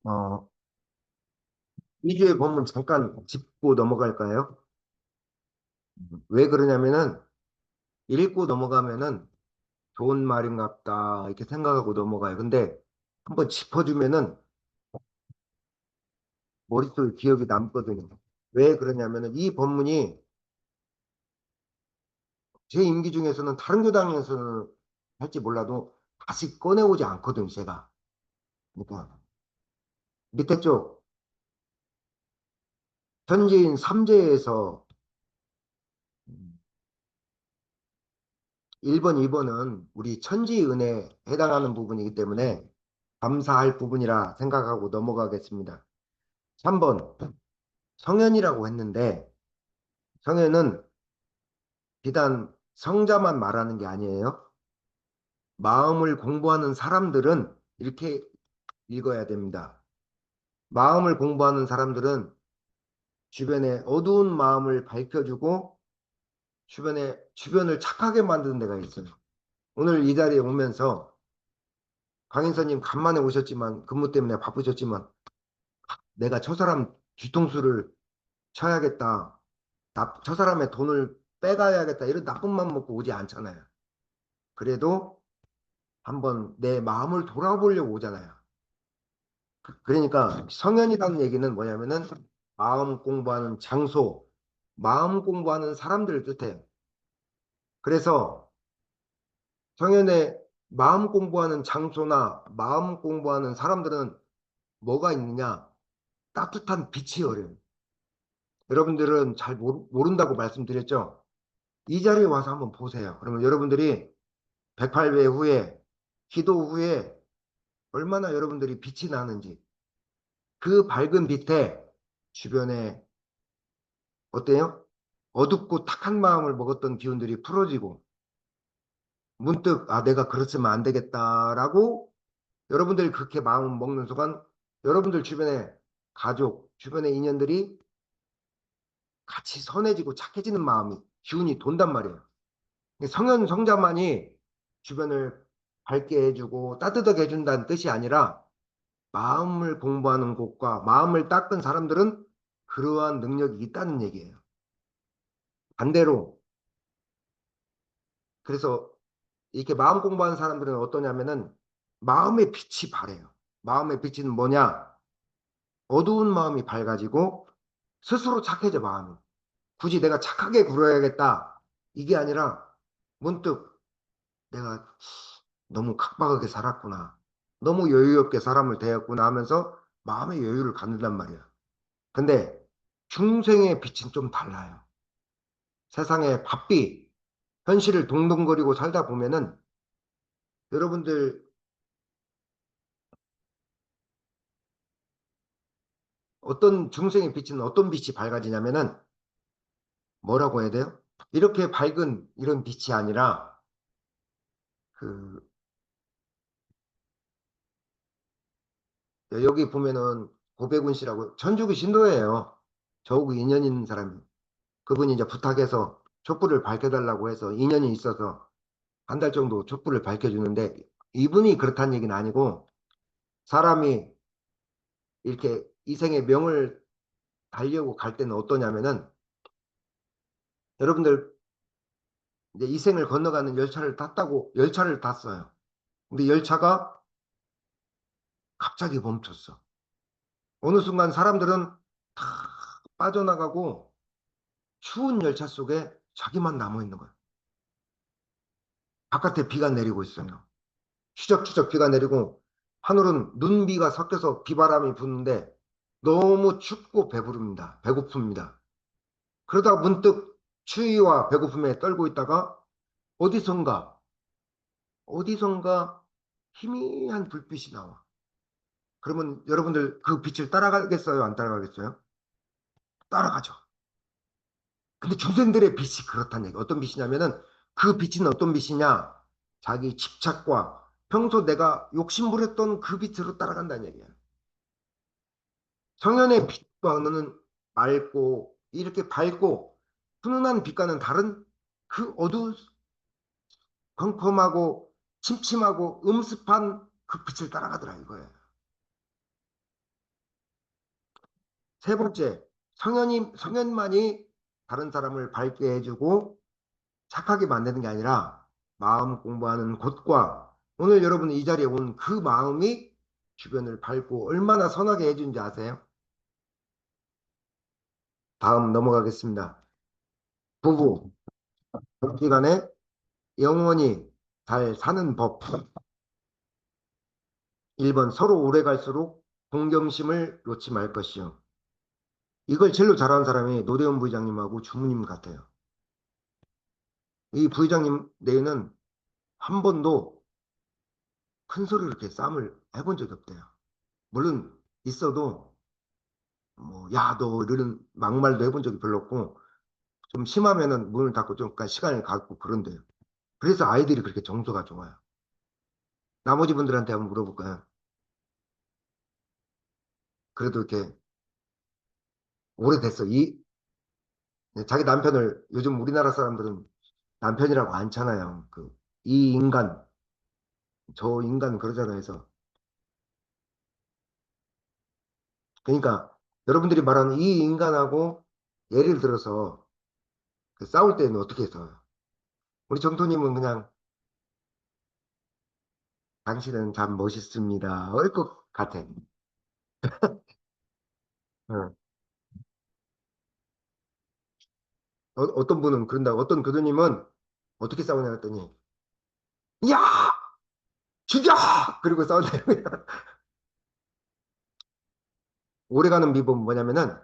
어, 2주의 본문 잠깐 짚고 넘어갈까요? 왜 그러냐면은 읽고 넘어가면은 좋은 말인갑다 이렇게 생각하고 넘어가요. 근데 한번 짚어주면은 머릿속에 기억이 남거든요. 왜 그러냐면은 이 본문이 제 임기 중에서는 다른 교당에서는 할지 몰라도 다시 꺼내오지 않거든요, 제가. 그러니까 밑에 쪽 현지인 3제에서 1번, 2번은 우리 천지은혜에 해당하는 부분이기 때문에 감사할 부분이라 생각하고 넘어가겠습니다. 3번, 성현이라고 했는데 성현은 비단 성자만 말하는 게 아니에요. 마음을 공부하는 사람들은 이렇게 읽어야 됩니다. 마음을 공부하는 사람들은 주변에 어두운 마음을 밝혀주고 주변을 착하게 만드는 데가 있어요. 오늘 이 자리에 오면서 강인선님 간만에 오셨지만 근무 때문에 바쁘셨지만 내가 저 사람 뒤통수를 쳐야겠다. 저 사람의 돈을 빼가야겠다. 이런 나쁜 맘 먹고 오지 않잖아요. 그래도 한번 내 마음을 돌아보려고 오잖아요. 그러니까 성현이라는 얘기는 뭐냐면은 마음 공부하는 장소, 마음 공부하는 사람들을 뜻해요. 그래서 성현의 마음 공부하는 장소나 마음 공부하는 사람들은 뭐가 있느냐? 따뜻한 빛이 어려요. 여러분들은 잘 모른다고 말씀드렸죠? 이 자리에 와서 한번 보세요. 그러면 여러분들이 108회 후에, 기도 후에 얼마나 여러분들이 빛이 나는지 그 밝은 빛에 주변에 어때요? 어둡고 탁한 마음을 먹었던 기운들이 풀어지고 문득 내가 그랬으면 안 되겠다라고 여러분들이 그렇게 마음 먹는 순간 여러분들 주변에 가족, 주변의 인연들이 같이 선해지고 착해지는 마음이 기운이 돈단 말이에요. 성현 성자만이 주변을 밝게 해주고 따뜻하게 해준다는 뜻이 아니라 마음을 공부하는 곳과 마음을 닦은 사람들은 그러한 능력이 있다는 얘기예요. 반대로 그래서 이렇게 마음 공부하는 사람들은 어떠냐면은 마음의 빛이 바래요. 마음의 빛은 뭐냐? 어두운 마음이 밝아지고 스스로 착해져 마음이. 굳이 내가 착하게 굴어야겠다. 이게 아니라 문득 내가 너무 각박하게 살았구나. 너무 여유 없게 사람을 대했구나 하면서 마음의 여유를 갖는단 말이야. 근데 중생의 빛은 좀 달라요. 세상에 바삐 현실을 동동거리고 살다 보면은 여러분들 어떤 중생의 빛은 어떤 빛이 밝아지냐면은 뭐라고 해야 돼요? 이렇게 밝은 이런 빛이 아니라 그 여기 보면은 고백운 씨라고 천주교 신도예요. 저하고 인연 있는 사람이. 그분이 이제 부탁해서 촛불을 밝혀달라고 해서 인연이 있어서 한 달 정도 촛불을 밝혀주는데 이분이 그렇다는 얘기는 아니고 사람이 이렇게 이 생의 명을 달려고 갈 때는 어떠냐면은 여러분들 이제 이 생을 건너가는 열차를 탔어요. 근데 열차가 갑자기 멈췄어. 어느 순간 사람들은 다 빠져나가고 추운 열차 속에 자기만 남아 있는 거야. 바깥에 비가 내리고 있어요. 추적추적 비가 내리고 하늘은 눈비가 섞여서 비바람이 부는데 너무 춥고 배부릅니다. 배고픕니다. 그러다 문득 추위와 배고픔에 떨고 있다가 어디선가 어디선가 희미한 불빛이 나와. 그러면 여러분들 그 빛을 따라가겠어요? 안 따라가겠어요? 따라가죠. 근데 중생들의 빛이 그렇다는 얘기. 어떤 빛이냐면은 그 빛은 어떤 빛이냐? 자기 집착과 평소 내가 욕심부렸던 그 빛으로 따라간다는 얘기야. 성현의 빛과는 맑고 이렇게 밝고 훈훈한 빛과는 다른 그 컴컴하고 침침하고 음습한 그 빛을 따라가더라 이거예요. 세 번째, 성현만이 다른 사람을 밝게 해주고 착하게 만드는 게 아니라 마음 공부하는 곳과 오늘 여러분이 이 자리에 온 그 마음이 주변을 밝고 얼마나 선하게 해주는지 아세요? 다음 넘어가겠습니다. 부부, 부부간에 영원히 잘 사는 법. 1번 서로 오래 갈수록 동경심을 놓지 말 것이요. 이걸 제일로 잘하는 사람이 노대원 부회장님하고 주무님 같아요. 이 부회장님 내에는 한 번도 큰 소리로 이렇게 싸움을 해본 적이 없대요. 물론 있어도 뭐, 야, 너 이런 막말도 해본 적이 별로 없고 좀 심하면은 문을 닫고 좀 시간을 갖고 그런대요. 그래서 아이들이 그렇게 정서가 좋아요. 나머지 분들한테 한번 물어볼까요? 그래도 이렇게 오래됐어. 자기 남편을 요즘 우리나라 사람들은 남편이라고 안 잖아요. 이 인간, 저 인간 그러잖아요. 그래서 그러니까 여러분들이 말하는 이 인간하고 예를 들어서 싸울 때는 어떻게 싸워요? 우리 정토님은 그냥 당신은 참 멋있습니다. 할 것 같아. 어. 어떤 분은 그런다고. 어떤 교수님은 어떻게 싸우냐 했더니, 야! 죽여! 그리고 싸운대요. 오래가는 비법은 뭐냐면은,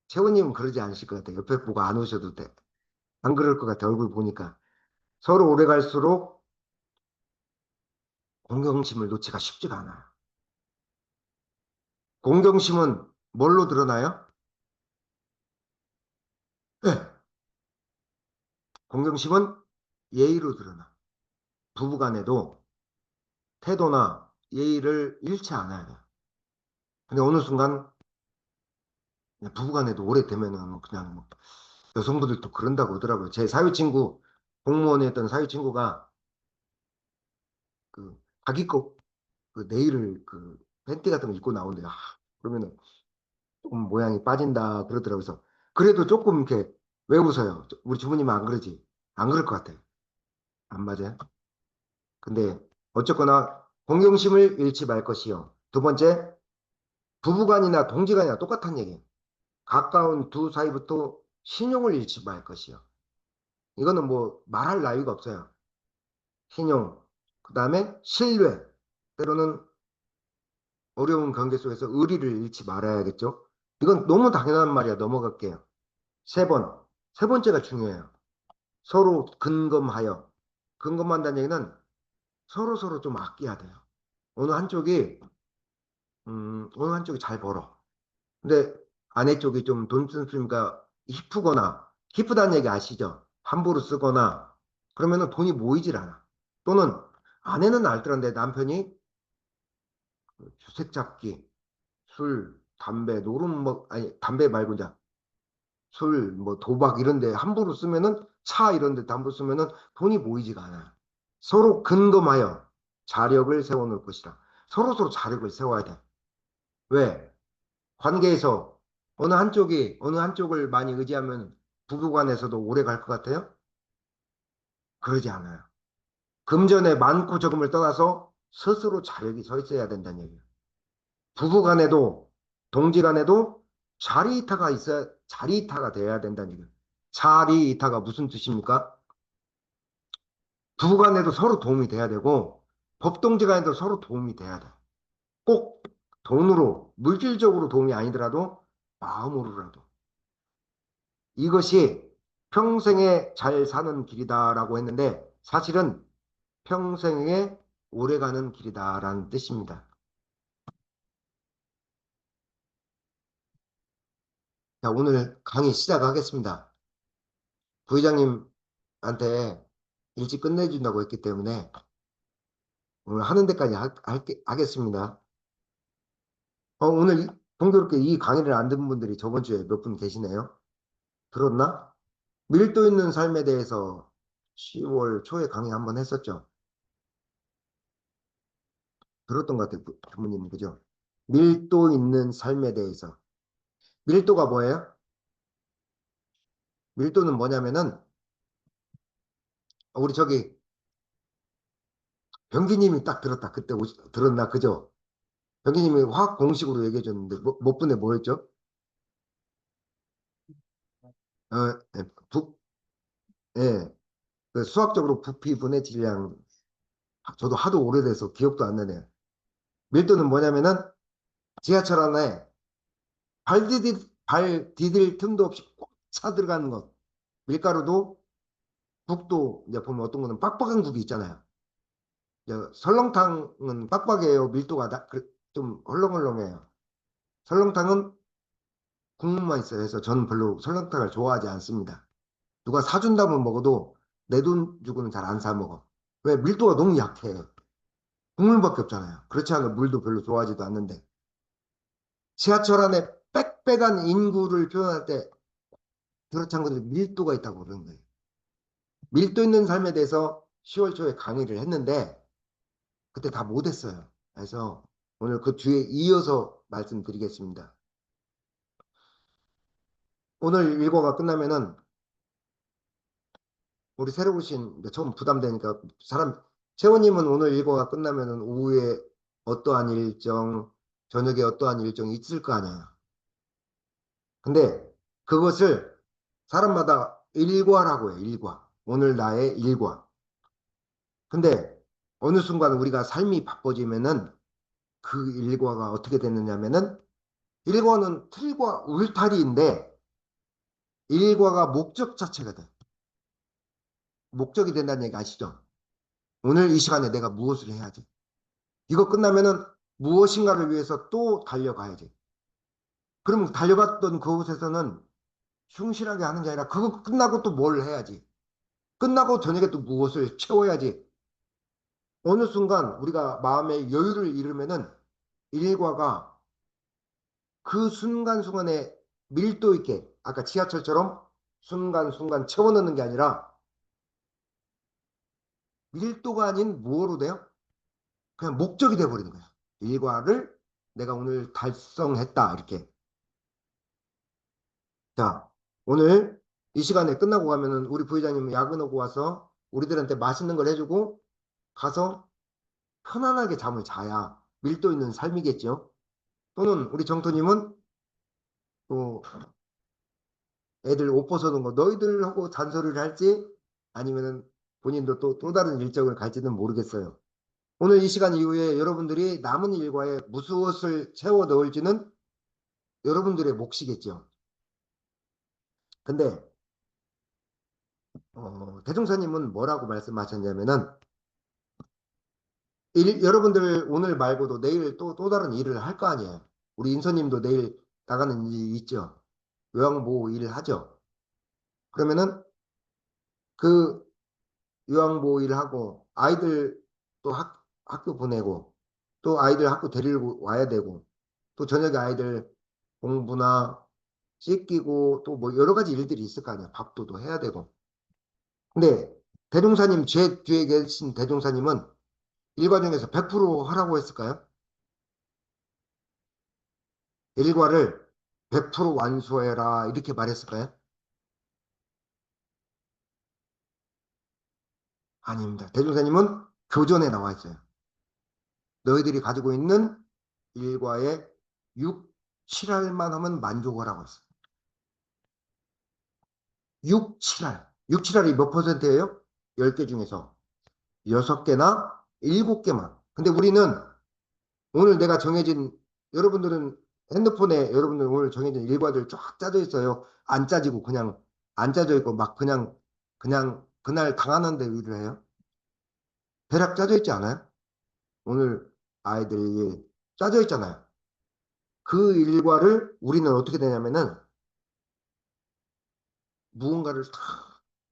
채원님은 그러지 않으실 것 같아. 옆에 보고 안 오셔도 돼. 안 그럴 것 같아. 얼굴 보니까. 서로 오래 갈수록 공경심을 놓기가 쉽지가 않아요. 공경심은 뭘로 드러나요? 네. 공경심은 예의로 드러나. 부부간에도 태도나 예의를 잃지 않아야 돼요. 근데 어느 순간 부부간에도 오래되면은 그냥 뭐 여성분들도 그런다고 하더라고요. 제 사회친구, 공무원에 있던 사회친구가 자기 그 네일을 팬티 같은 거 입고 나온대요. 그러면은 조금 모양이 빠진다 그러더라고요. 그래서 그래도 조금 이렇게 왜 웃어요? 우리 주부님은 안 그러지? 안 그럴 것 같아요. 안 맞아요? 근데 어쨌거나 공경심을 잃지 말 것이요. 두 번째, 부부간이나 동지간이나 똑같은 얘기예요. 가까운 두 사이부터 신용을 잃지 말 것이요. 이거는 뭐 말할 나위가 없어요. 신용, 그 다음에 신뢰, 때로는 어려운 관계 속에서 의리를 잃지 말아야겠죠. 이건 너무 당연한 말이야. 넘어갈게요. 세 번, 세 번째가 중요해요. 서로 근검하여. 근검한다는 얘기는 서로 좀 아껴야 돼요. 어느 한쪽이, 어느 한쪽이 잘 벌어. 근데 아내 쪽이 좀 돈 쓰니까 희프거나, 희프다는 얘기 아시죠? 함부로 쓰거나, 그러면은 돈이 모이질 않아. 또는 아내는 알더란데 남편이 주색 잡기, 술, 담배, 노름 뭐 아니 담배 말고 이제 술, 뭐 도박 이런 데 함부로 쓰면은 차 이런 데 함부로 쓰면은 돈이 모이지가 않아요. 서로 근검하여 자력을 세워 놓을 것이다. 서로 자력을 세워야 돼. 왜? 관계에서 어느 한쪽을 많이 의지하면 부부간에서도 오래 갈 것 같아요? 그러지 않아요. 금전의 많고 적음을 떠나서 스스로 자력이 서 있어야 된다는 얘기예요. 부부간에도 동지간에도 자리이타가 돼야 된다는 얘기예요. 자리이타가 무슨 뜻입니까? 부부간에도 서로 도움이 돼야 되고 법동지간에도 서로 도움이 돼야 돼. 꼭 돈으로 물질적으로 도움이 아니더라도 마음으로라도 이것이 평생에 잘 사는 길이다라고 했는데 사실은 평생에 오래가는 길이다라는 뜻입니다. 자, 오늘 강의 시작하겠습니다. 부회장님한테 일찍 끝내준다고 했기 때문에 오늘 하는 데까지 하겠습니다. 오늘 공교롭게 이 강의를 안 듣는 분들이 저번 주에 몇 분 계시네요. 들었나? 밀도 있는 삶에 대해서 10월 초에 강의 한번 했었죠. 들었던 것 같아요, 부모님, 그죠? 밀도 있는 삶에 대해서. 밀도가 뭐예요? 밀도는 뭐냐면은 우리 저기 병기님이 딱 들었다. 그때 들었나 그죠? 병기님이 화학 공식으로 얘기해 줬는데 몇 분에 뭐였죠? 어, 예, 예, 그 수학적으로 부피분의 질량. 저도 하도 오래돼서 기억도 안 나네요. 밀도는 뭐냐면은 지하철 안에 발 디딜 틈도 없이 꽉 차 들어가는 것. 밀가루도 국도 이제 보면 어떤 거는 빡빡한 국이 있잖아요. 이제 설렁탕은 빡빡해요. 밀도가 좀 헐렁헐렁해요. 설렁탕은 국물만 있어요. 그래서 저는 별로 설렁탕을 좋아하지 않습니다. 누가 사준다면 먹어도 내 돈 주고는 잘 안 사 먹어. 왜? 밀도가 너무 약해. 국물밖에 없잖아요. 그렇지 않으면 물도 별로 좋아하지도 않는데. 지하철 안에 빽빽한 인구를 표현할 때 그렇지 않거든요. 밀도가 있다고 그러는 거예요. 밀도 있는 삶에 대해서 10월 초에 강의를 했는데 그때 다 못했어요. 그래서 오늘 그 뒤에 이어서 말씀드리겠습니다. 오늘 일과가 끝나면은 우리 새로 오신 처음 부담되니까 사람 채원님은 오늘 일과가 끝나면은 오후에 어떠한 일정, 저녁에 어떠한 일정이 있을 거 아니에요. 근데 그것을 사람마다 일과라고 해요. 일과. 오늘 나의 일과. 근데 어느 순간 우리가 삶이 바빠지면은 그 일과가 어떻게 되느냐면은 일과는 틀과 울타리인데 일과가 목적 자체가 돼. 목적이 된다는 얘기 아시죠? 오늘 이 시간에 내가 무엇을 해야지. 이거 끝나면은 무엇인가를 위해서 또 달려가야지. 그러면 달려갔던 그곳에서는 충실하게 하는 게 아니라 그거 끝나고 또 뭘 해야지. 끝나고 저녁에 또 무엇을 채워야지. 어느 순간 우리가 마음의 여유를 잃으면은 일과가 그 순간순간에 밀도 있게 아까 지하철처럼 순간순간 채워넣는 게 아니라 밀도가 아닌 무엇로 돼요? 그냥 목적이 돼버리는 거야. 일과를 내가 오늘 달성했다 이렇게. 자, 오늘 이 시간에 끝나고 가면은 우리 부회장님 야근하고 와서 우리들한테 맛있는 걸 해주고 가서 편안하게 잠을 자야 밀도 있는 삶이겠죠. 또는 우리 정토님은 또 애들 옷 벗어놓은 거 너희들하고 잔소리를 할지 아니면은 본인도 또 다른 일정을 갈지는 모르겠어요. 오늘 이 시간 이후에 여러분들이 남은 일과에 무엇을 채워 넣을지는 여러분들의 몫이겠죠. 근데 대종사님은 뭐라고 말씀하셨냐면은 여러분들 오늘 말고도 내일 또 다른 일을 할 거 아니에요. 우리 인서님도 내일 나가는 일이 있죠. 요양보호 일을 하죠. 그러면은 그 요양보호 일을 하고 아이들 또 학교 보내고 또 아이들 학교 데리고 와야 되고 또 저녁에 아이들 공부나 씻기고 또 뭐 여러 가지 일들이 있을 거 아니에요. 밥도 또 해야 되고. 근데 대종사님, 제 뒤에 계신 대종사님은 일과 중에서 100% 하라고 했을까요? 일과를 100% 완수해라 이렇게 말했을까요? 아닙니다. 대종사님은 교전에 나와 있어요. 너희들이 가지고 있는 일과에 6, 7할만 하면 만족을 하고 있어요. 6, 7할. 6, 7할이 몇 퍼센트예요? 10개 중에서 6개나 7개만. 근데 우리는 오늘 내가 정해진 여러분들은 핸드폰에 여러분들 오늘 정해진 일과들 쫙 짜져 있어요. 안 짜지고 그냥 안 짜져 있고 막 그냥 그날 당하는 데 일을 해요. 대략 짜져 있지 않아요? 오늘 아이들이 짜져 있잖아요. 그 일과를 우리는 어떻게 되냐면은 무언가를 다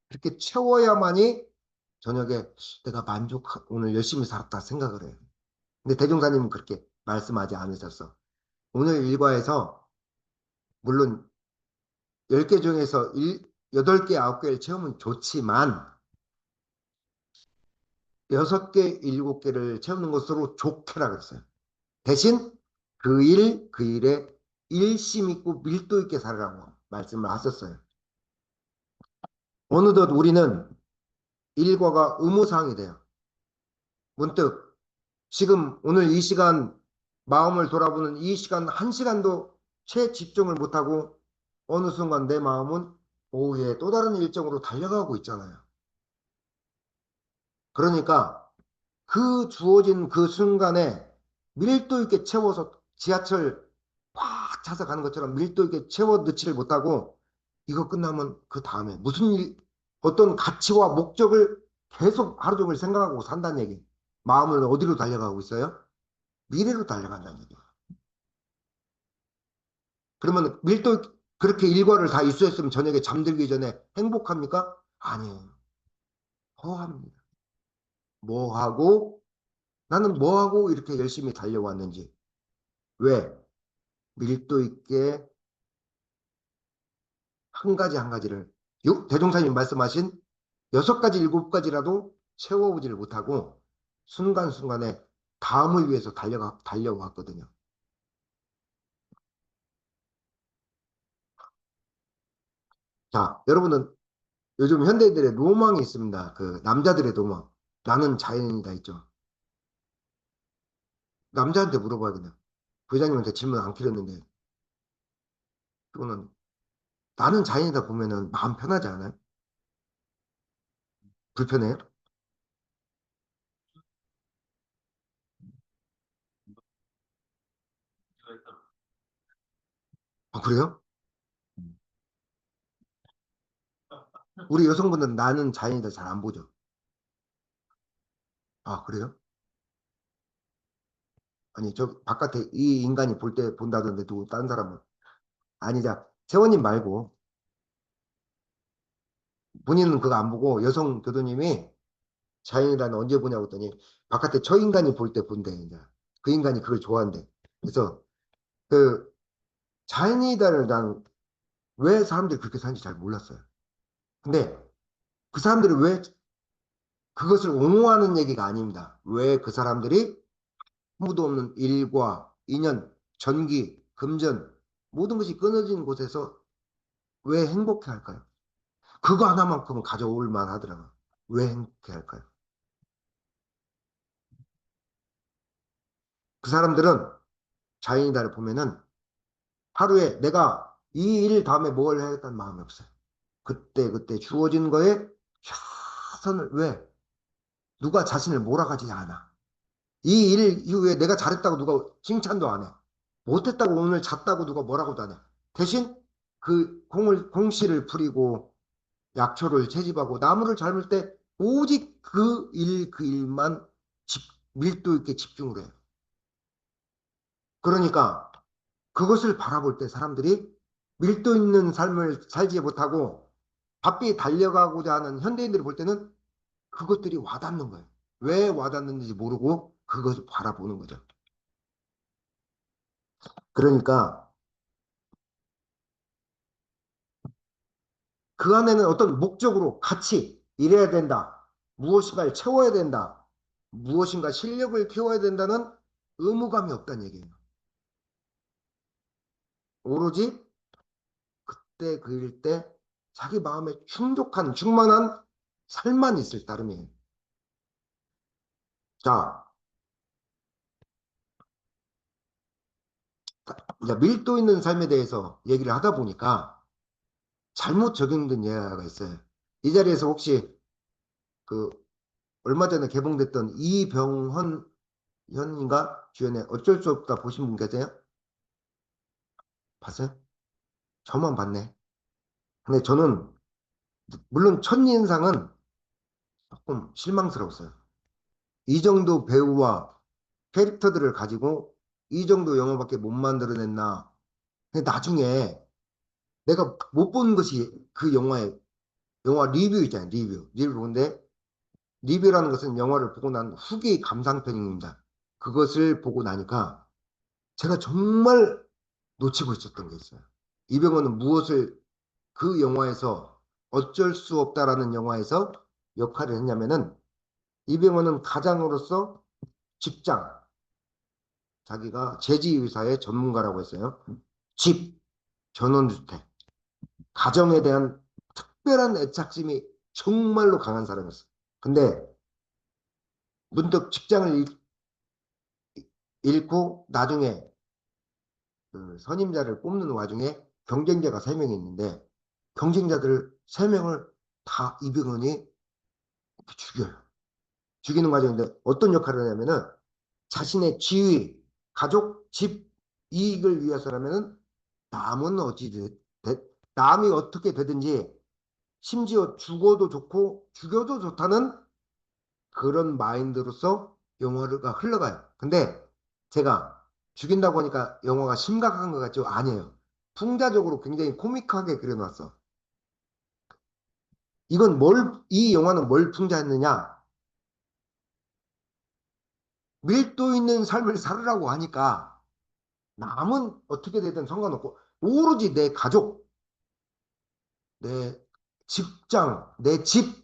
이렇게 채워야만이 저녁에 내가 오늘 열심히 살았다 생각을 해요. 근데 대종사님은 그렇게 말씀하지 않으셨어. 오늘 일과에서 물론 10개 중에서 8개, 9개를 채우면 좋지만 6개, 7개를 채우는 것으로 좋게라 그랬어요. 대신 그 일, 그 일에 일심 있고 밀도 있게 살으라고 말씀을 하셨어요. 어느덧 우리는 일과가 의무사항이 돼요. 문득 지금 오늘 이 시간 마음을 돌아보는 이 시간 한 시간도 채 집중을 못하고 어느 순간 내 마음은 오후에 또 다른 일정으로 달려가고 있잖아요. 그러니까 그 주어진 그 순간에 밀도 있게 채워서 지하철 꽉 차서 가는 것처럼 밀도 있게 채워 넣지를 못하고 이거 끝나면 그 다음에 무슨 일, 어떤 가치와 목적을 계속 하루 종일 생각하고 산다는 얘기. 마음을 어디로 달려가고 있어요? 미래로 달려간다는 얘기예요. 그러면 밀도 그렇게 일과를 다 이수했으면 저녁에 잠들기 전에 행복합니까? 아니에요. 허합니다. 뭐 하고 나는 뭐 하고 이렇게 열심히 달려왔는지. 왜? 밀도 있게 한 가지 한 가지를 대종사님 말씀하신 여섯 가지 일곱 가지라도 채워보지를 못하고 순간순간에 다음을 위해서 달려왔거든요. 자, 여러분은 요즘 현대인들의 로망이 있습니다. 그 남자들의 로망. 나는 자연인이다 있죠. 남자한테 물어봐야겠네요. 부회장님한테 질문 안 드렸는데 그거는 나는 자연이다 보면은 마음 편하지 않아요? 불편해요? 아, 그래요? 우리 여성분들은 나는 자연이다 잘 안 보죠. 아, 그래요? 아니, 저 바깥에 이 인간이 볼 때 본다던데 누구 다른 사람은 아니다. 세원님 말고 본인은 그거 안 보고 여성 교도님이 자연이란 언제 보냐고 했더니 바깥에 저 인간이 볼 때 본대. 이제 그 인간이 그걸 좋아한대. 그래서 그 자연이다를 난 왜 사람들이 그렇게 사는지 잘 몰랐어요. 근데 그 사람들이 왜 그것을 옹호하는 얘기가 아닙니다. 왜 그 사람들이 아무도 없는 일과 인연, 전기, 금전 모든 것이 끊어진 곳에서 왜 행복해 할까요? 그거 하나만큼은 가져올 만하더라고요. 왜 행복해 할까요? 그 사람들은 자연이다를 보면은 하루에 내가 이 일 다음에 뭘 해야겠다는 마음이 없어요. 그때 주어진 거에 최선을 왜 누가 자신을 몰아가지 않아. 이 일 이후에 내가 잘했다고 누가 칭찬도 안 해. 못했다고 오늘 잤다고 누가 뭐라고도 안 해. 대신 그 공씨를 부리고 약초를 채집하고 나무를 삶을 때 오직 그 일만 밀도 있게 집중을 해요. 그러니까 그것을 바라볼 때 사람들이 밀도 있는 삶을 살지 못하고 바삐 달려가고자 하는 현대인들을 볼 때는 그것들이 와닿는 거예요. 왜 와닿는지 모르고 그것을 바라보는 거죠. 그러니까 그 안에는 어떤 목적으로 같이 일해야 된다. 무엇인가를 채워야 된다. 무엇인가 실력을 키워야 된다는 의무감이 없다는 얘기예요. 오로지 그때 그 일 때 자기 마음에 충족한 충만한 삶만 있을 따름이에요. 자, 이제 밀도 있는 삶에 대해서 얘기를 하다 보니까 잘못 적용된 예가 있어요. 이 자리에서 혹시 그 얼마 전에 개봉됐던 이병헌 현인가 주연의 어쩔 수 없다 보신 분 계세요? 봤어요? 저만 봤네. 근데 저는 물론 첫인상은 조금 실망스러웠어요. 이 정도 배우와 캐릭터들을 가지고 이 정도 영화밖에 못 만들어냈나. 근데 나중에 내가 못 본 것이 그 영화의 영화 리뷰 있잖아요. 리뷰 보는데 리뷰라는 것은 영화를 보고 난 후기 감상평입니다. 그것을 보고 나니까 제가 정말 놓치고 있었던 게 있어요. 이병헌은 무엇을 그 영화에서 어쩔 수 없다라는 영화에서 역할을 했냐면은 이병헌은 가장으로서 직장, 자기가 재지의사의 전문가라고 했어요. 집, 전원주택, 가정에 대한 특별한 애착심이 정말로 강한 사람이었어요. 근데 문득 직장을 잃고 나중에 그 선임자를 뽑는 와중에 경쟁자가 3명이 있는데 경쟁자들 3명을 다 이병헌이 죽여요. 죽이는 과정인데 어떤 역할을 하냐면은 자신의 지위, 가족, 집 이익을 위해서라면은 남은 남이 어떻게 되든지 심지어 죽어도 좋고 죽여도 좋다는 그런 마인드로서 영화가 흘러가요. 근데 제가 죽인다고 하니까 영화가 심각한 것 같죠? 아니에요. 풍자적으로 굉장히 코믹하게 그려놨어. 이 영화는 뭘 풍자했느냐? 밀도 있는 삶을 살으라고 하니까 남은 어떻게 되든 상관없고 오로지 내 가족, 내 직장, 내 집,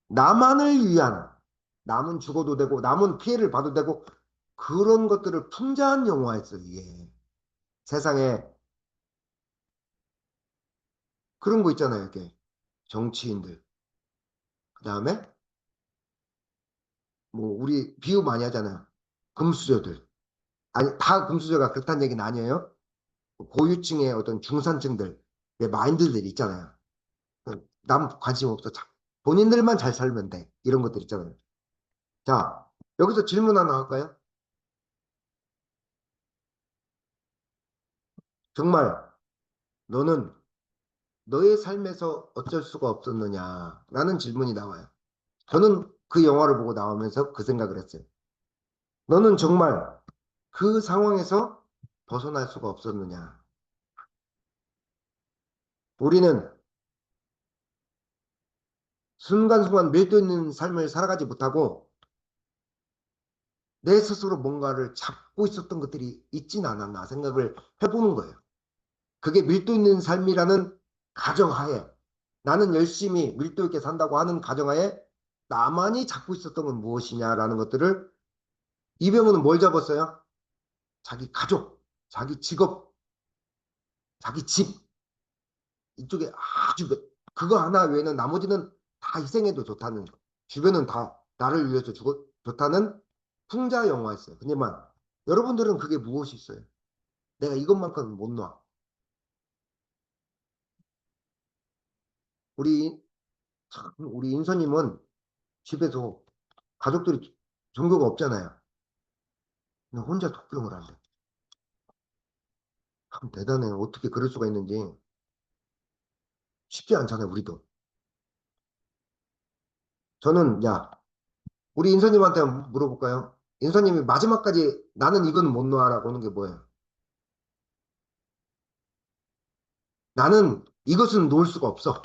나만을 위한 남은 죽어도 되고 남은 피해를 봐도 되고 그런 것들을 풍자한 영화였어요, 이게. 세상에 그런 거 있잖아요, 이렇게. 정치인들. 그 다음에 뭐 우리 비유 많이 하잖아요. 금수저들. 아니, 다 금수저가 그렇다는 얘기는 아니에요. 고유층의 어떤 중산층들, 마인드들 있잖아요. 남 관심 없어. 본인들만 잘 살면 돼. 이런 것들 있잖아요. 자, 여기서 질문 하나 할까요? 정말 너는 너의 삶에서 어쩔 수가 없었느냐라는 질문이 나와요. 저는 그 영화를 보고 나오면서 그 생각을 했어요. 너는 정말 그 상황에서 벗어날 수가 없었느냐. 우리는 순간순간 밀도 있는 삶을 살아가지 못하고 내 스스로 뭔가를 잡고 있었던 것들이 있진 않았나 생각을 해보는 거예요. 그게 밀도 있는 삶이라는 가정하에 나는 열심히 밀도 있게 산다고 하는 가정하에 나만이 잡고 있었던 건 무엇이냐라는 것들을 이병헌은 뭘 잡았어요? 자기 가족, 자기 직업, 자기 집 이쪽에 아주 그거 하나 외에는 나머지는 다 희생해도 좋다는 거. 주변은 다 나를 위해서 좋다는 풍자 영화였어요. 근데만 여러분들은 그게 무엇이 있어요? 내가 이것만큼은 못 놔. 우리 우리 인서님은 집에서 가족들이 종교가 없잖아요. 근데 혼자 독경을 한대. 참 대단해. 어떻게 그럴 수가 있는지 쉽지 않잖아요. 우리도. 저는 야 우리 인서님한테 한번 물어볼까요? 인서님이 마지막까지 나는 이건 못 놔라고 하는 게 뭐예요? 나는 이것은 놓을 수가 없어.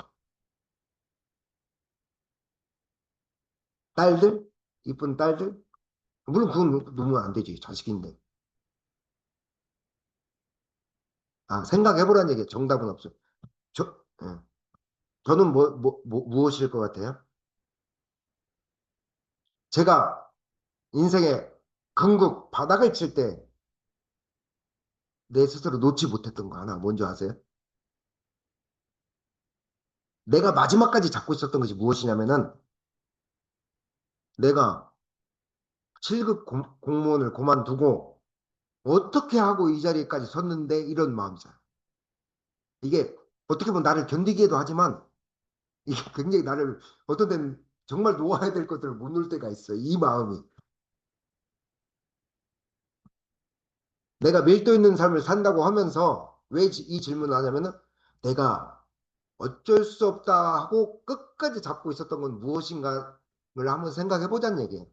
딸들? 이쁜 딸들? 물론 그건 놓으면 안 되지. 자식인데. 아, 생각해보라는 얘기예요. 정답은 없어. 예. 저는 무엇일 것 같아요? 제가 인생의 궁극 바닥을 칠 때 내 스스로 놓지 못했던 거 하나 뭔지 아세요? 내가 마지막까지 잡고 있었던 것이 무엇이냐면은 내가 7급 공무원을 그만두고 어떻게 하고 이 자리까지 섰는데 이런 마음이잖아. 이게 어떻게 보면 나를 견디기도 하지만 이게 굉장히 나를 어떤 데는 정말 놓아야 될 것들을 못 놓을 때가 있어요. 이 마음이. 내가 밀도 있는 삶을 산다고 하면서 왜 이 질문을 하냐면은 내가 어쩔 수 없다 하고 끝까지 잡고 있었던 건 무엇인가를 한번 생각해 보자는 얘기예요.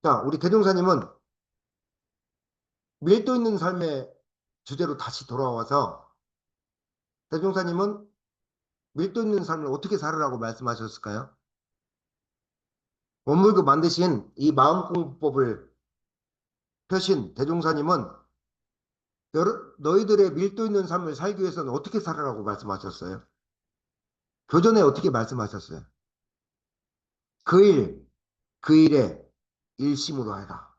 자, 우리 대종사님은 밀도 있는 삶의 주제로 다시 돌아와서 대종사님은 밀도 있는 삶을 어떻게 살으라고 말씀하셨을까요? 원물고 만드신 이 마음공부법을 펴신 대종사님은 너희들의 밀도 있는 삶을 살기 위해서는 어떻게 살으라고 말씀하셨어요? 교전에 어떻게 말씀하셨어요? 그 일, 그 일에 일심으로 해라.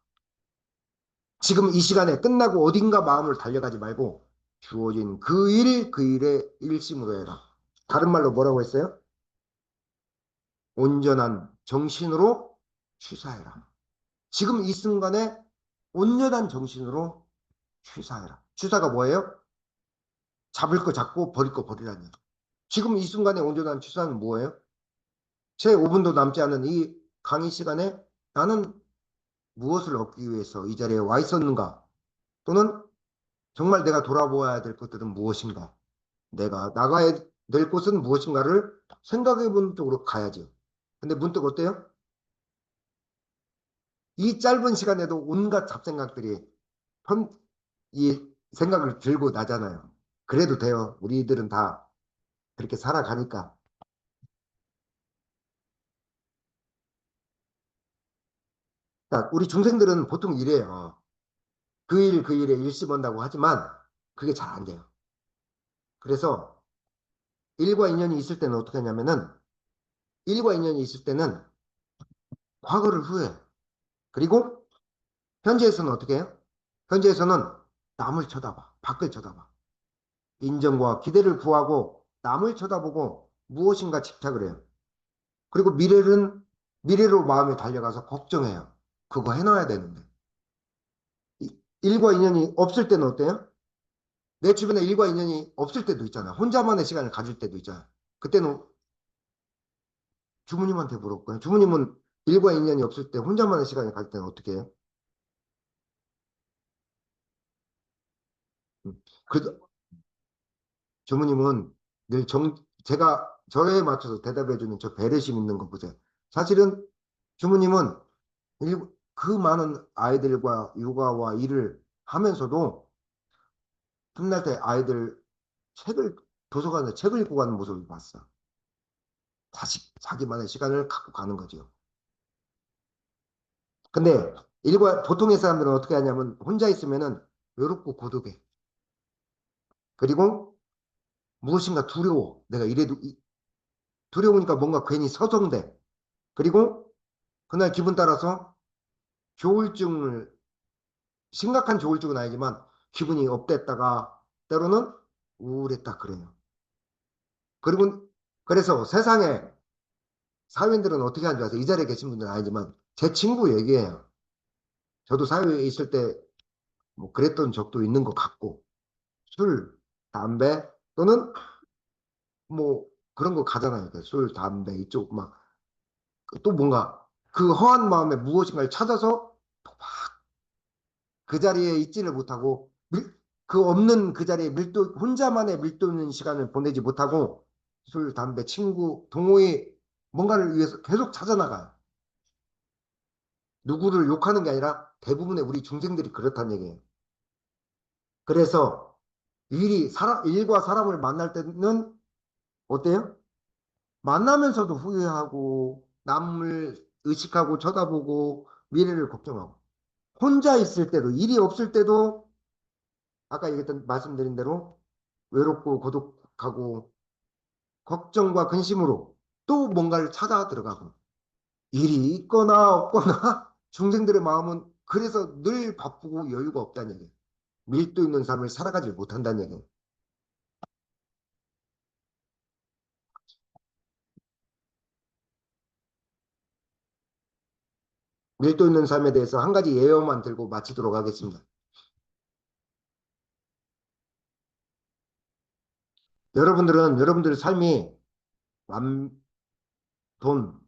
지금 이 시간에 끝나고 어딘가 마음을 달려가지 말고 주어진 그 일, 그 일에 일심으로 해라. 다른 말로 뭐라고 했어요? 온전한 정신으로 취사해라. 지금 이 순간에 온전한 정신으로 취사해라. 취사가 뭐예요? 잡을 거 잡고 버릴 거 버리라는 얘기. 지금 이 순간에 온전한 취사는 뭐예요? 제 5분도 남지 않은 이 강의 시간에 나는 무엇을 얻기 위해서 이 자리에 와 있었는가? 또는 정말 내가 돌아보아야 될 것들은 무엇인가? 내가 나가야 될 곳은 무엇인가를 생각해 보는 쪽으로 가야죠. 근데 문득 어때요? 이 짧은 시간에도 온갖 잡생각들이 이 생각을 들고 나잖아요. 그래도 돼요. 우리들은 다 그렇게 살아가니까. 그러니까 우리 중생들은 보통 이래요. 그 일, 그 일에 일심한다고 하지만 그게 잘 안 돼요. 그래서 일과 인연이 있을 때는 어떻게 하냐면은 일과 인연이 있을 때는 과거를 후회해. 그리고 현재에서는 어떻게 해요? 현재에서는 남을 쳐다봐. 밖을 쳐다봐. 인정과 기대를 구하고 남을 쳐다보고 무엇인가 집착을 해요. 그리고 미래로 마음이 달려가서 걱정해요. 그거 해놔야 되는데. 일과 인연이 없을 때는 어때요? 내 주변에 일과 인연이 없을 때도 있잖아. 혼자만의 시간을 가질 때도 있잖아. 그때는 주무님한테 물었고요. 주무님은 일과 인연이 없을 때 혼자만의 시간을 가질 때는 어떻게 해요? 그 주무님은 늘 제가 저에 맞춰서 대답해주는 저 배려심 있는 거 보세요. 사실은 주무님은 그 많은 아이들과 육아와 일을 하면서도 틈날 때 아이들 책을 도서관에 책을 읽고 가는 모습을 봤어. 다시 자기만의 시간을 갖고 가는 거죠. 근데 보통의 사람들은 어떻게 하냐면 혼자 있으면은 외롭고 고독해. 그리고 무엇인가 두려워. 내가 이래도 두려우니까 뭔가 괜히 서성대. 그리고 그날 기분 따라서 조울증을 심각한 조울증은 아니지만 기분이 업됐다가 때로는 우울했다 그래요. 그리고 그래서 세상에 사회인들은 어떻게 하는지 아세요? 이 자리에 계신 분들은 아니지만 제 친구 얘기예요. 저도 사회에 있을 때 뭐 그랬던 적도 있는 것 같고 술, 담배 또는 뭐 그런 거 가잖아요. 술, 담배 이쪽 막 또 뭔가 그 허한 마음에 무엇인가를 찾아서 그 자리에 있지를 못하고 그 없는 그 자리에 혼자만의 밀도 있는 시간을 보내지 못하고 술, 담배, 친구, 동호회 뭔가를 위해서 계속 찾아나가요. 누구를 욕하는 게 아니라 대부분의 우리 중생들이 그렇다는 얘기예요. 그래서 일과 사람을 만날 때는 어때요? 만나면서도 후회하고 남을 의식하고 쳐다보고 미래를 걱정하고 혼자 있을 때도 일이 없을 때도 아까 말씀드린 대로 외롭고 고독하고 걱정과 근심으로 또 뭔가를 찾아 들어가고 일이 있거나 없거나 중생들의 마음은 그래서 늘 바쁘고 여유가 없다는 얘기예요. 밀도 있는 삶을 살아가지 못한다는 얘기예요. 밀도 있는 삶에 대해서 한 가지 예언만 들고 마치도록 하겠습니다. 여러분들은 여러분들의 삶이 돈,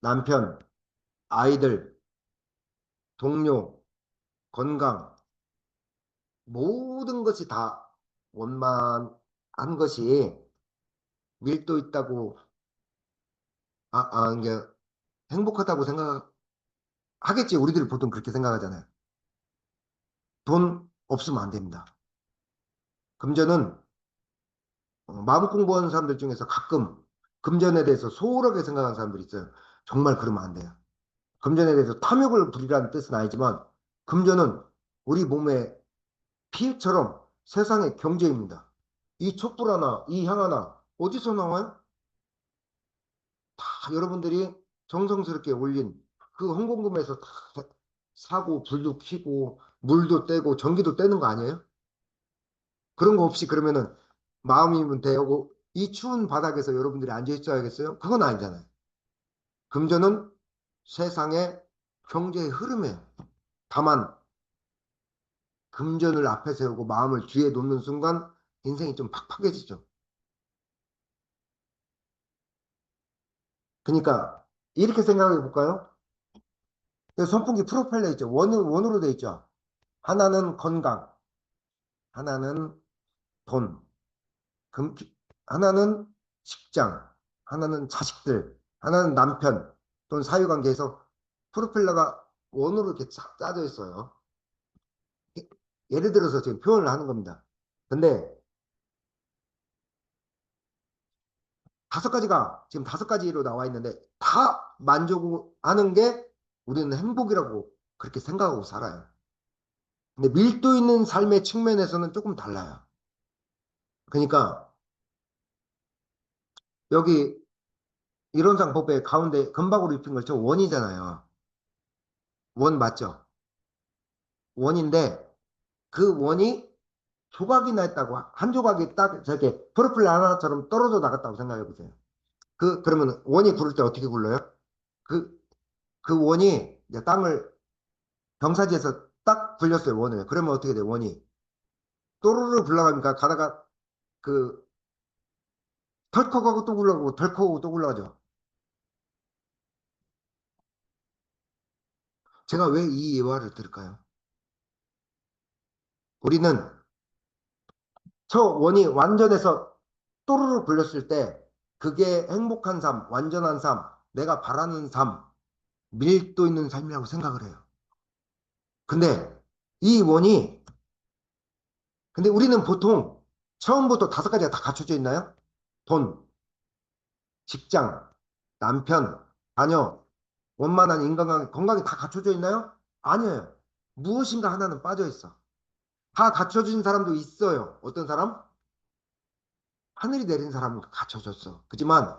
남편, 아이들, 동료, 건강 모든 것이 다 원만한 것이 밀도 있다고 이게 행복하다고 생각하겠지. 우리들이 보통 그렇게 생각하잖아요. 돈 없으면 안 됩니다. 금전은 마음 공부하는 사람들 중에서 가끔 금전에 대해서 소홀하게 생각하는 사람들이 있어요. 정말 그러면 안 돼요. 금전에 대해서 탐욕을 부리라는 뜻은 아니지만 금전은 우리 몸의 피처럼 세상의 경제입니다. 이 촛불 하나, 이 향 하나 어디서 나와요? 다 여러분들이 정성스럽게 올린 그 헌금금에서 다 사고, 불도 켜고, 물도 떼고, 전기도 떼는 거 아니에요? 그런 거 없이 그러면은 마음이면 되고, 이 추운 바닥에서 여러분들이 앉아 있어야겠어요? 그건 아니잖아요. 금전은 세상의 경제의 흐름이에요. 다만, 금전을 앞에 세우고 마음을 뒤에 놓는 순간 인생이 좀 팍팍해지죠. 그러니까, 이렇게 생각해 볼까요? 선풍기 프로펠러 있죠. 원으로 돼 있죠. 하나는 건강, 하나는 돈, 금, 하나는 직장, 하나는 자식들, 하나는 남편, 또는 사유관계에서 프로펠러가 원으로 이렇게 쫙 짜져 있어요. 예를 들어서 지금 표현을 하는 겁니다. 근데 지금 5가지로 나와 있는데 다 만족하는 게 우리는 행복이라고 그렇게 생각하고 살아요. 근데 밀도 있는 삶의 측면에서는 조금 달라요. 그러니까 여기 이론상법의 가운데 금박으로 입힌 걸 저 원이잖아요. 원 맞죠? 원인데 그 원이 조각이 나 있다고 한 조각이 딱 저렇게 프로필 하나처럼 떨어져 나갔다고 생각해 보세요. 그러면 원이 굴을 때 어떻게 굴러요? 그, 그 원이 이제 땅을 경사지에서 딱 굴렸어요, 원을. 그러면 어떻게 돼요, 원이? 또르르 굴러가니까 가다가 그 덜컥하고 또 굴러가고 덜컥하고 또 굴러가죠. 제가 왜 이 예화를 들을까요? 우리는 저 원이 완전해서 또르르 굴렸을 때 그게 행복한 삶, 완전한 삶, 내가 바라는 삶, 밀도 있는 삶이라고 생각을 해요. 근데 이 원이, 근데 우리는 보통 처음부터 5가지가 다 갖춰져 있나요? 돈, 직장, 남편, 자녀, 원만한 인간관계, 건강이 다 갖춰져 있나요? 아니에요. 무엇인가 하나는 빠져 있어. 다 갖춰진 사람도 있어요. 어떤 사람? 하늘이 내린 사람은 갖춰졌어. 그지만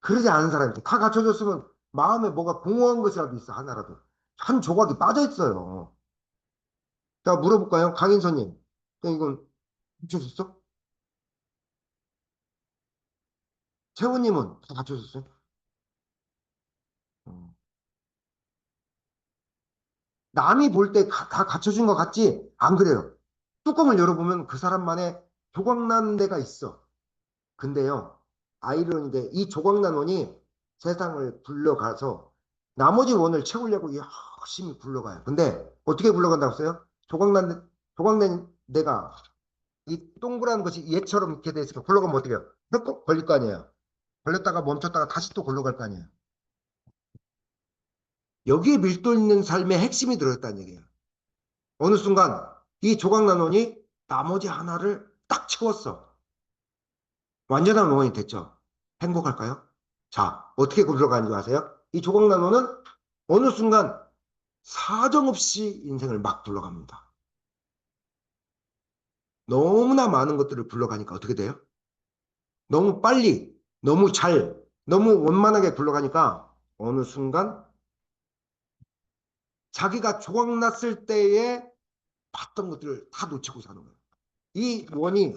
그러지 않은 사람이 다 갖춰졌으면 마음에 뭐가 공허한 것이라도 있어. 하나라도. 한 조각이 빠져 있어요. 자, 물어볼까요? 강인선님. 이건 갖춰졌어? 채원님은 다 갖춰졌어요? 어. 남이 볼 때 다 갖춰진 것 같지? 안 그래요. 뚜껑을 열어보면 그 사람만의 조각난 데가 있어. 근데요, 아이러니인데 이 조각난 원이 세상을 굴러가서 나머지 원을 채우려고 열심히 굴러가요. 근데 어떻게 굴러간다고 했어요? 조각난 데가 이 동그란 것이 얘처럼 이렇게 돼 있으니까 굴러가면 어떻게 해요? hul컥 걸릴 거 아니에요. 걸렸다가 멈췄다가 다시 또 굴러갈 거 아니에요. 여기에 밀도 있는 삶의 핵심이 들어있다는 얘기예요. 어느 순간 이 조각난원이 나머지 하나를 딱 채웠어. 완전한 원이 됐죠. 행복할까요? 자, 어떻게 굴러가는 줄 아세요? 이 조각난원은 어느 순간 사정없이 인생을 막 굴러갑니다. 너무나 많은 것들을 굴러가니까 어떻게 돼요? 너무 빨리, 너무 잘, 너무 원만하게 굴러가니까 어느 순간 자기가 조각났을 때에 봤던 것들을 다 놓치고 사는 거예요. 이 원이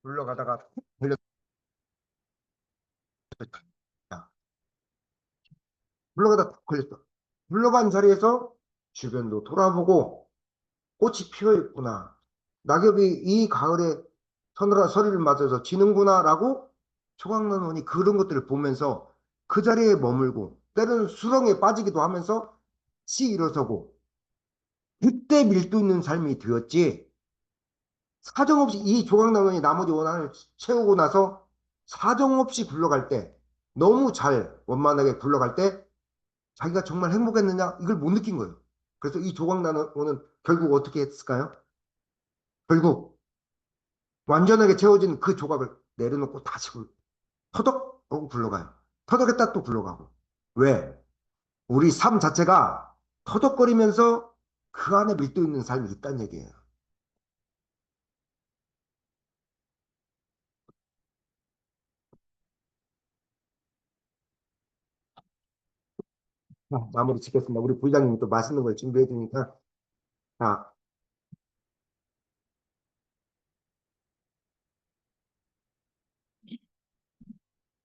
굴러가다가 걸렸다. 굴러가다 걸렸어. 굴러간 자리에서 주변도 돌아보고 꽃이 피어 있구나. 낙엽이 이 가을에 서늘한 서리를 맞아서 지는구나라고 초강난원이 그런 것들을 보면서 그 자리에 머물고 때로는 수렁에 빠지기도 하면서 시 일어서고 그때 밀도 있는 삶이 되었지. 사정없이 이 조각난원이 나머지 원한을 채우고 나서 사정없이 굴러갈 때 너무 잘 원만하게 굴러갈 때 자기가 정말 행복했느냐 이걸 못 느낀 거예요. 그래서 이 조각난원은 결국 어떻게 했을까요? 결국 완전하게 채워진 그 조각을 내려놓고 다시 터덕 하고 굴러가요. 터덕했다 또 굴러가고. 왜? 우리 삶 자체가 터덕거리면서 그 안에 밀도 있는 삶이 있다는 얘기예요. 마무리 짓겠습니다. 우리 부장님이 또 맛있는 걸 준비해 주니까. 자,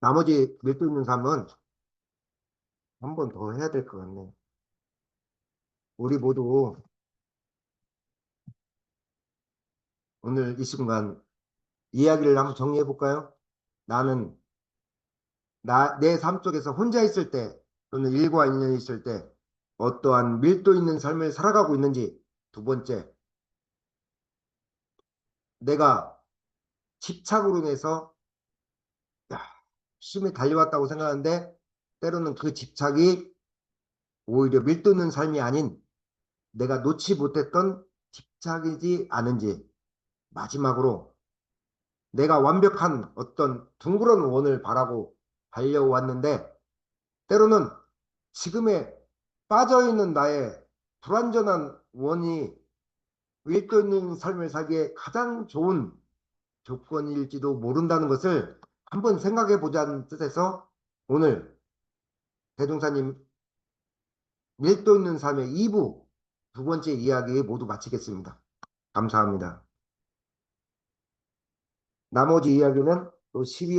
나머지 밀도 있는 삶은 한 번 더 해야 될 것 같네. 우리 모두 오늘 이 순간 이야기를 한번 정리해 볼까요? 나는 내 삶 속에서 혼자 있을 때 또는 일과 인연이 있을 때 어떠한 밀도 있는 삶을 살아가고 있는지. 두 번째, 내가 집착으로 인해서 열심히 달려왔다고 생각하는데 때로는 그 집착이 오히려 밀도 있는 삶이 아닌 내가 놓지 못했던 집착이지 않은지. 마지막으로 내가 완벽한 어떤 둥그런 원을 바라고 달려왔는데 때로는 지금의 빠져있는 나의 불완전한 원이 밀도 있는 삶을 살기에 가장 좋은 조건일지도 모른다는 것을 한번 생각해 보자는 뜻에서 오늘 대종사님 밀도 있는 삶의 2부 두 번째 이야기 모두 마치겠습니다. 감사합니다. 나머지 이야기는 또 12월